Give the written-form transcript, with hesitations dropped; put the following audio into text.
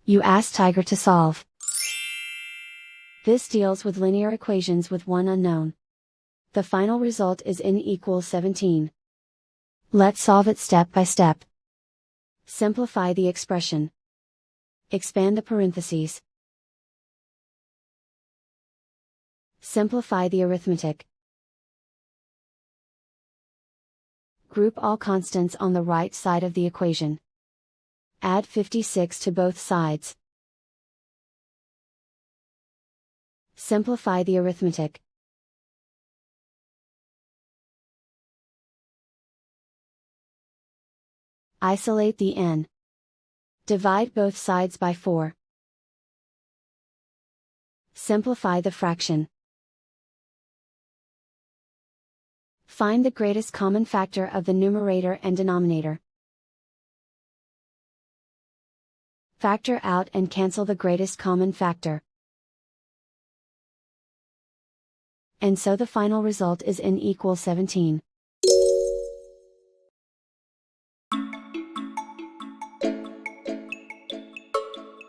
You ask Tiger to solve. This deals with linear equations with one unknown. The final result is n equals 17. Let's solve it step by step. Simplify the expression. Expand the parentheses. Simplify the arithmetic. Group all constants on the right side of the equation. Add 56 to both sides. Simplify the arithmetic. Isolate the n. Divide both sides by 4. Simplify the fraction. Find the greatest common factor of the numerator and denominator. Factor out and cancel the greatest common factor. And so the final result is n equals 17.